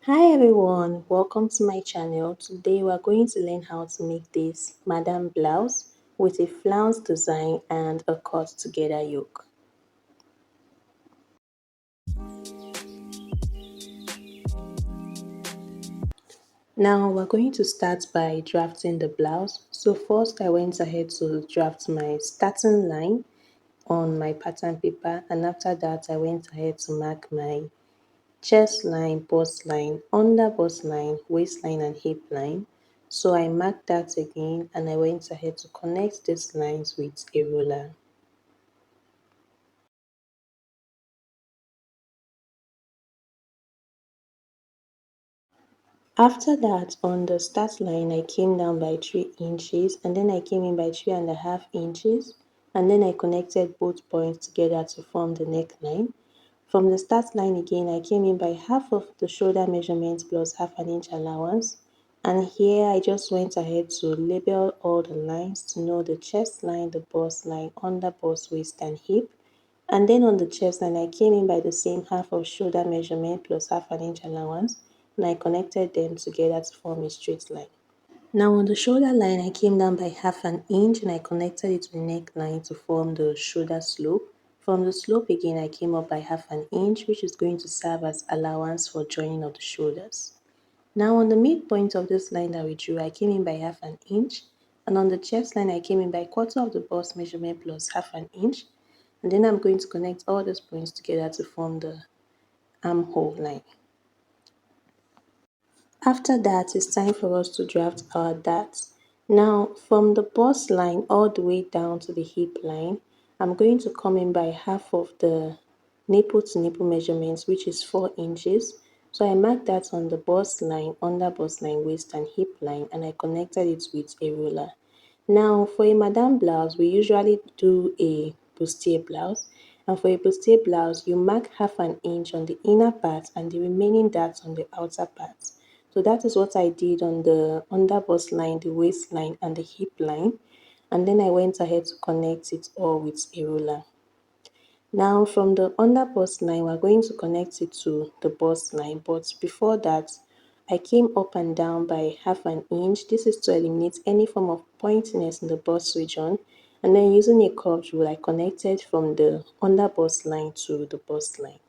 Hi everyone, welcome to my channel. Today we are going to learn how to make this Madame blouse with a flounce design and a cut together yoke. Now we're going to start by drafting the blouse. So first I went ahead to draft my starting line on my pattern paper, and after that I went ahead to mark my chest line, bust line, under bust line, waistline and hip line. So I marked that again and I went ahead to connect these lines with a ruler. After that, on the start line, I came down by 3 inches and then I came in by 3.5 inches, and then I connected both points together to form the neckline. From the start line again, I came in by half of the shoulder measurement plus half an inch allowance. And here I just went ahead to label all the lines to know the chest line, the bust line, under bust, waist and hip. And then on the chest line, I came in by the same half of shoulder measurement plus half an inch allowance, and I connected them together to form a straight line. Now on the shoulder line, I came down by half an inch and I connected it to the neckline to form the shoulder slope. From the slope again, I came up by half an inch, which is going to serve as allowance for joining of the shoulders. Now on the midpoint of this line that we drew, I came in by half an inch, and on the chest line, I came in by quarter of the bust measurement plus half an inch, and then I'm going to connect all those points together to form the armhole line. After that, it's time for us to draft our darts. Now, from the bust line all the way down to the hip line, I'm going to come in by half of the nipple to nipple measurements, which is 4 inches. So I marked that on the bust line, under bust line, waist and hip line, and I connected it with a ruler. Now, for a madame blouse, we usually do a bustier blouse. And for a bustier blouse, you mark half an inch on the inner part and the remaining darts on the outer part. So that is what I did on the under bust line, the waistline, and the hip line. And then I went ahead to connect it all with a ruler. Now from the under bust line, we're going to connect it to the bust line. But before that, I came up and down by half an inch. This is to eliminate any form of pointiness in the bust region. And then using a curved rule, I connected from the under bust line to the bust line.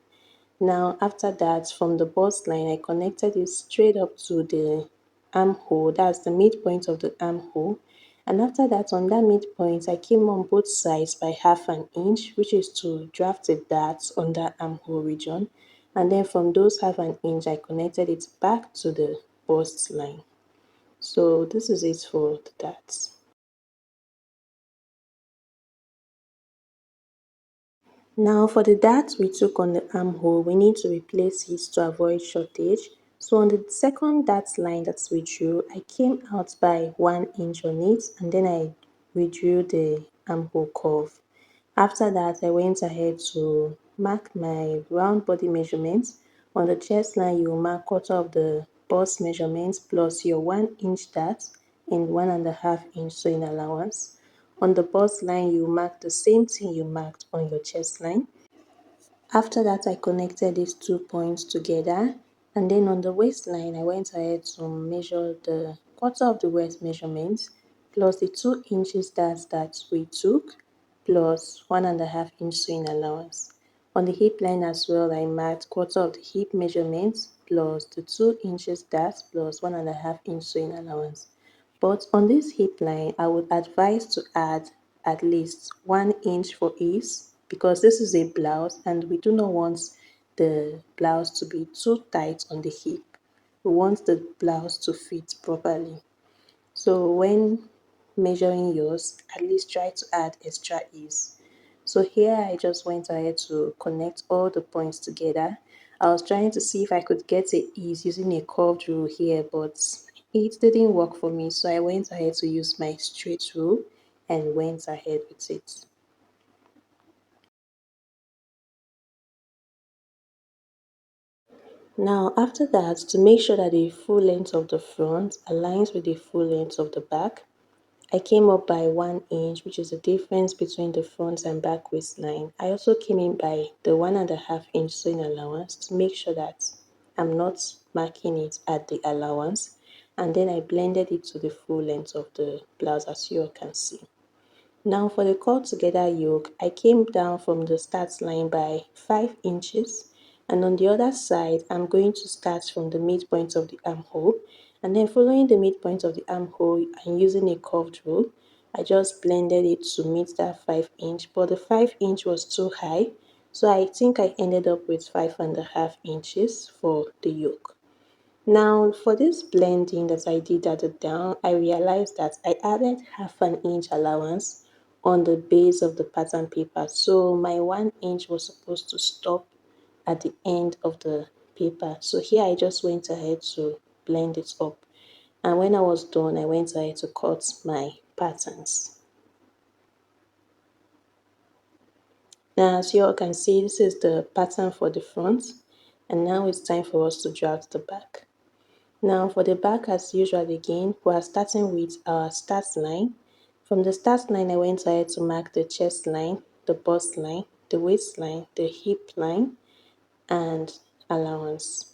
Now after that, from the bust line, I connected it straight up to the armhole, that's the midpoint of the armhole. And after that, on that midpoint, I came on both sides by half an inch, which is to draft a dart on that armhole region. And then from those half an inch, I connected it back to the bust line. So this is it for the darts. Now for the dart we took on the armhole, we need to replace it to avoid shortage. So on the second dart line that we drew, I came out by 1 inch on it and then I redrew the armhole curve. After that, I went ahead to mark my round body measurements. On the chest line, you will mark quarter of the bust measurements plus your 1 inch dart and 1.5 inch sewing allowance. On the bust line, you mark the same thing you marked on your chest line. After that, I connected these 2 points together, and then on the waistline, I went ahead to measure the quarter of the waist measurements plus the 2 inches that we took plus 1.5 inch sewing allowance. On the hip line as well, I marked quarter of the hip measurements plus the 2 inches plus 1.5 inch sewing allowance. But on this hip line, I would advise to add at least 1 inch for ease because this is a blouse and we do not want the blouse to be too tight on the hip. We want the blouse to fit properly. So when measuring yours, at least try to add extra ease. So here I just went ahead to connect all the points together. I was trying to see if I could get a ease using a curved rule here, but it didn't work for me. So I went ahead to use my straight rule and went ahead with it. Now after that, to make sure that the full length of the front aligns with the full length of the back, I came up by 1 inch, which is the difference between the front and back waistline. I also came in by the 1.5 inch sewing allowance to make sure that I'm not marking it at the allowance, and then I blended it to the full length of the blouse, as you all can see. Now for the cut together yoke, I came down from the start line by 5 inches, and on the other side I'm going to start from the midpoint of the armhole, and then following the midpoint of the armhole and using a curved rule, I just blended it to meet that 5 inch, but the 5 inch was too high, so I think I ended up with 5.5 inches for the yoke. Now for this blending that I did at the down, I realized that I added 1/2 inch allowance on the base of the pattern paper. So my 1 inch was supposed to stop at the end of the paper. So here I just went ahead to blend it up. And when I was done, I went ahead to cut my patterns. Now as you all can see, this is the pattern for the front. And now it's time for us to draft the back. Now for the back, as usual again, we are starting with our start line. From the start line, I went ahead to mark the chest line, the bust line, the waist line, the hip line, and allowance.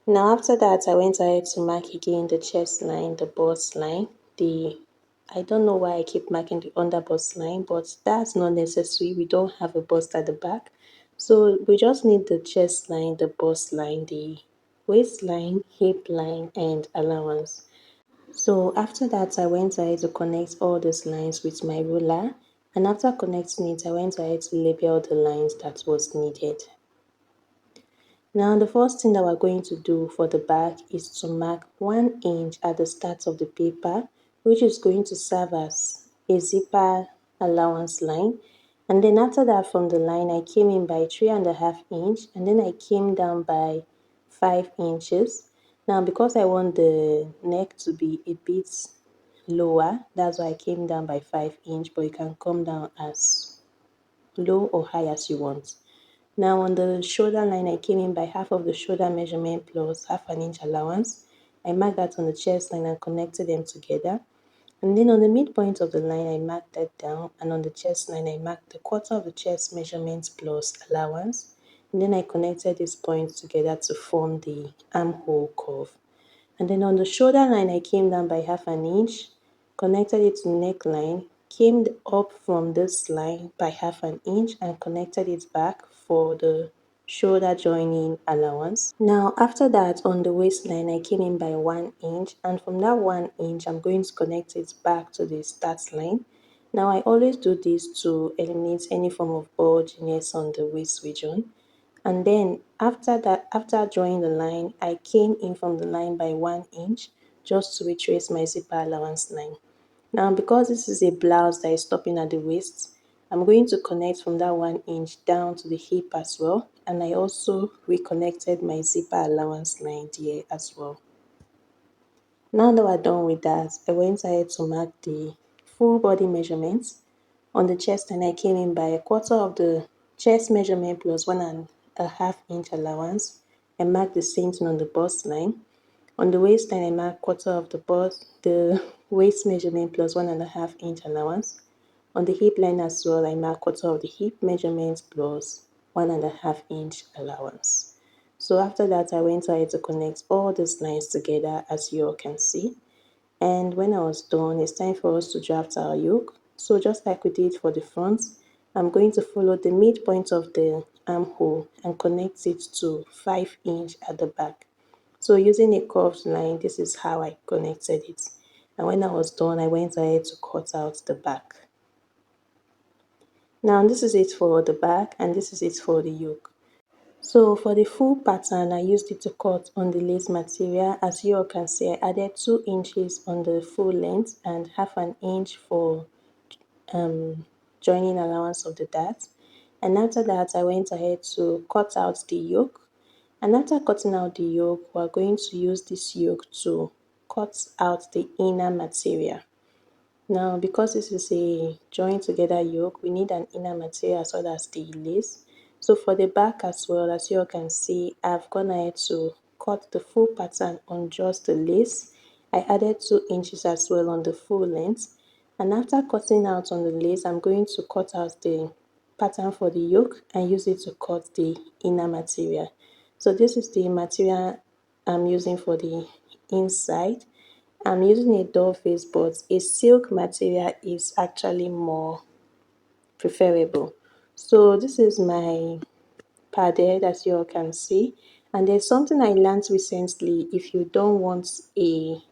Now after that, I went ahead to mark again the chest line, the bust line, I don't know why I keep marking the under bust line, but that's not necessary. We don't have a bust at the back. So we just need the chest line, the bust line, the waistline, hip line, and allowance. So after that, I went ahead to connect all these lines with my ruler. And after connecting it, I went ahead to label the lines that was needed. Now the first thing that we're going to do for the back is to mark 1 inch at the start of the paper, which is going to serve as a zipper allowance line. And then after that, from the line, I came in by 3.5 inch, and then I came down by 5 inches. Now because I want the neck to be a bit lower, that's why I came down by 5 inch, but you can come down as low or high as you want. Now on the shoulder line, I came in by half of the shoulder measurement plus 1/2 inch allowance. I marked that on the chest line and connected them together. And then on the midpoint of the line, I marked that down. And on the chest line, I marked the quarter of the chest measurement plus allowance. And then I connected these points together to form the armhole curve. And then on the shoulder line, I came down by 1/2 inch, connected it to neckline, came up from this line by 1/2 inch and connected it back for the shoulder joining allowance. Now after that, on the waistline, I came in by 1 inch, and from that 1 inch, I'm going to connect it back to the start line. Now I always do this to eliminate any form of bulginess on the waist region. And then after that, after drawing the line, I came in from the line by 1 inch just to retrace my zipper allowance line. Now because this is a blouse that is stopping at the waist, I'm going to connect from that 1 inch down to the hip as well, and I also reconnected my zipper allowance line there as well. Now that we're done with that, I went ahead to mark the full body measurements. On the chest, and I came in by a quarter of the chest measurement plus 1.5 inch allowance. I marked the same thing on the bust line. On the waistline, I marked quarter of the waist measurement plus 1.5 inch allowance. On the hip line as well, I marked quarter of the hip measurement plus 1.5 inch allowance. So after that, I went ahead to connect all these lines together, as you all can see. And when I was done, it's time for us to draft our yoke. So just like we did for the front, I'm going to follow the midpoint of the armhole and connect it to 5 inch at the back. So using a curved line, this is how I connected it. And when I was done, I went ahead to cut out the back. Now this is it for the back, and this is it for the yoke. So for the full pattern, I used it to cut on the lace material. As you all can see, I added 2 inches on the full length and 1/2 inch for joining allowance of the dart. And after that, I went ahead to cut out the yoke. And after cutting out the yoke, we're going to use this yoke to cut out the inner material. Now, because this is a joined together yoke, we need an inner material as well as the lace. So for the back as well, as you all can see, I've gone ahead to cut the full pattern on just the lace. I added 2 inches as well on the full length. And after cutting out on the lace, I'm going to cut out the pattern for the yoke and use it to cut the inner material. So this is the material I'm using for the inside. I'm using a doll face, but a silk material is actually more preferable. So this is my padded, as you all can see. And there's something I learned recently. If you don't want a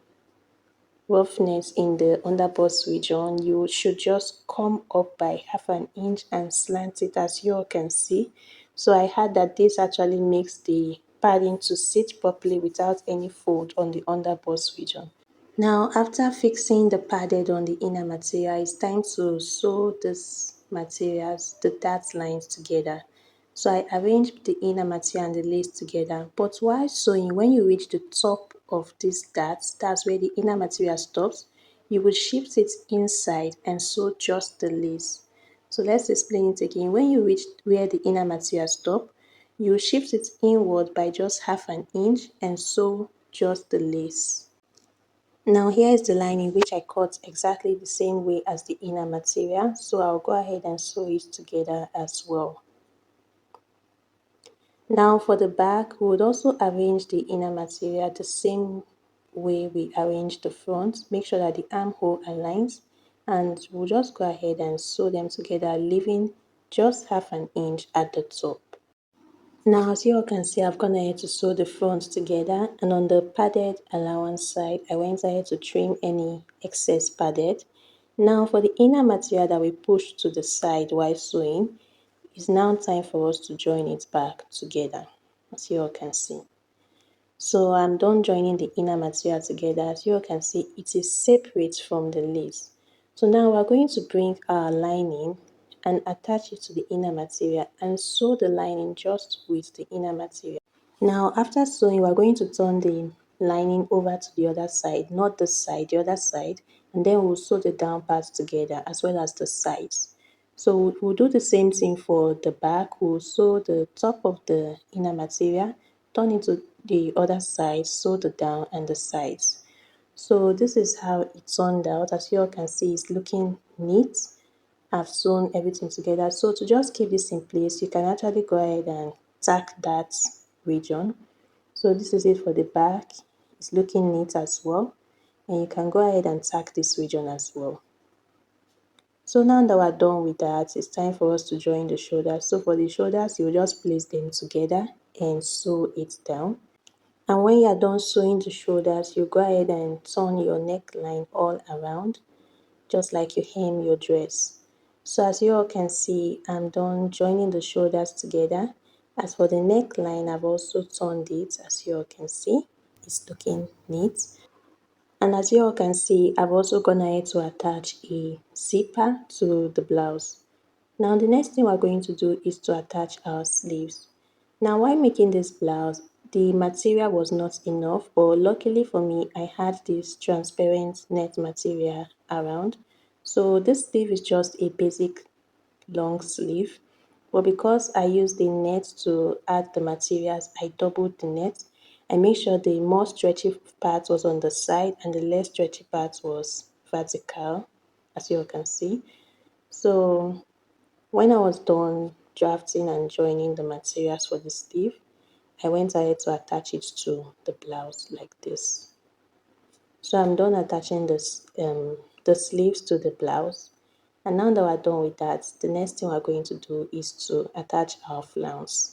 roughness in the underbust region, you should just come up by half an inch and slant it, as you all can see. So I heard that this actually makes the padding to sit properly without any fold on the underbust region. Now, after fixing the padded on the inner material, it's time to sew these materials, the dart lines together. So I arranged the inner material and the lace together. But while sewing, when you reach the top of these darts, that's where the inner material stops, you will shift it inside and sew just the lace. So let's explain it again. When you reach where the inner material stops, you shift it inward by just half an inch and sew just the lace. Now here is the lining, which I cut exactly the same way as the inner material, so I'll go ahead and sew it together as well. Now for the back, we would also arrange the inner material the same way we arrange the front. Make sure that the armhole aligns, and we'll just go ahead and sew them together, leaving just half an inch at the top. Now, as you all can see, I've gone ahead to sew the front together, and on the padded allowance side, I went ahead to trim any excess padded. Now, for the inner material that we pushed to the side while sewing, it's now time for us to join it back together, as you all can see. So I'm done joining the inner material together. As you all can see, it is separate from the lace. So now we're going to bring our lining and attach it to the inner material and sew the lining just with the inner material. Now after sewing, we're going to turn the lining over to the other side, not this side, the other side, and then we'll sew the down parts together as well as the sides. So we'll do the same thing for the back. We'll sew the top of the inner material, turn it to the other side, sew the down and the sides. So this is how it turned out. As you all can see, it's looking neat. I've sewn everything together. So to just keep this in place, you can actually go ahead and tack that region. So this is it for the back. It's looking neat as well. And you can go ahead and tack this region as well. So now that we're done with that, it's time for us to join the shoulders. So for the shoulders, you just place them together and sew it down. And when you're done sewing the shoulders, you go ahead and turn your neckline all around, just like you hem your dress. So as you all can see, I'm done joining the shoulders together. As for the neckline, I've also turned it, as you all can see. It's looking neat. And as you all can see, I've also gone ahead to attach a zipper to the blouse. Now the next thing we're going to do is to attach our sleeves. Now while making this blouse, the material was not enough, but luckily for me, I had this transparent net material around. So this sleeve is just a basic long sleeve, but because I used the net to add the materials, I doubled the net. I made sure the more stretchy part was on the side and the less stretchy part was vertical, as you all can see. So when I was done drafting and joining the materials for the sleeve, I went ahead to attach it to the blouse like this. So I'm done attaching the sleeves to the blouse. And now that we're done with that, the next thing we're going to do is to attach our flounce.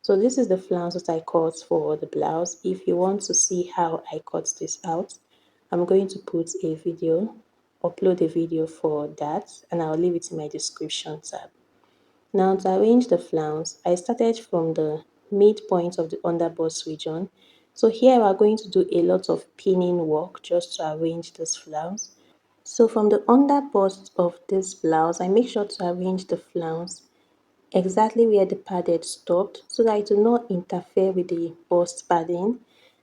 So this is the flounce that I cut for the blouse. If you want to see how I cut this out, I'm going to upload a video for that, and I'll leave it in my description tab. Now to arrange the flounce, I started from the midpoint of the underbust region. So here we are going to do a lot of pinning work just to arrange this flounce. So from the underbust of this blouse, I make sure to arrange the flounce exactly where the padded stopped so that it will not interfere with the bust padding.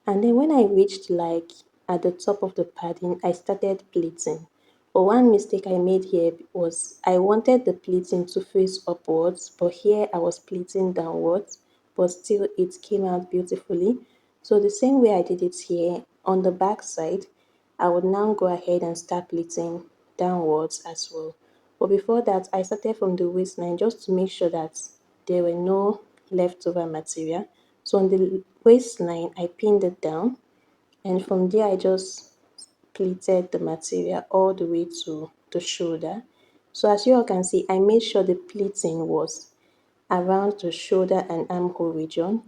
And then when I reached like at the top of the padding, I started pleating. But one mistake I made here was I wanted the pleating to face upwards, but here I was pleating downwards, but still it came out beautifully. So the same way I did it here on the back side, I would now go ahead and start pleating downwards as well. But before that, I started from the waistline just to make sure that there were no leftover material. So on the waistline, I pinned it down, and from there I just pleated the material all the way to the shoulder. So as you all can see, I made sure the pleating was around the shoulder and armhole region.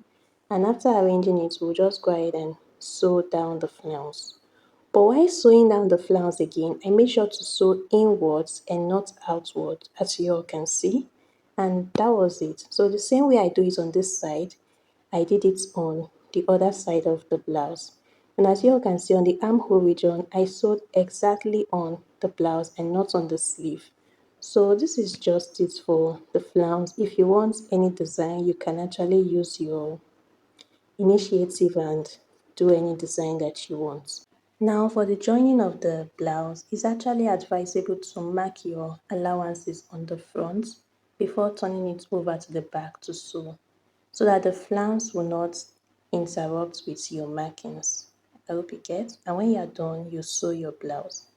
And after arranging it, we'll just go ahead and sew down the flounce. But while sewing down the flounce again, I made sure to sew inwards and not outward, as you all can see. And that was it. So the same way I do it on this side, I did it on the other side of the blouse. And as you all can see on the armhole region, I sewed exactly on the blouse and not on the sleeve. So this is just it for the flounce. If you want any design, you can actually use your initiative and do any design that you want. Now for the joining of the blouse, it's actually advisable to mark your allowances on the front before turning it over to the back to sew, so that the flounce will not interrupt with your markings. I hope you get. And when you're done, you sew your blouse.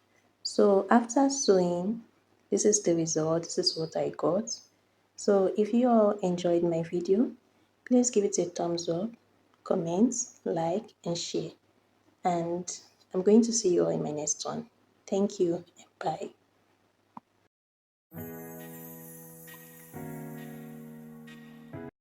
So after sewing, this is the result. This is what I got. So if you all enjoyed my video, please give it a thumbs up, comment, like, and share. And I'm going to see you all in my next one. Thank you and bye.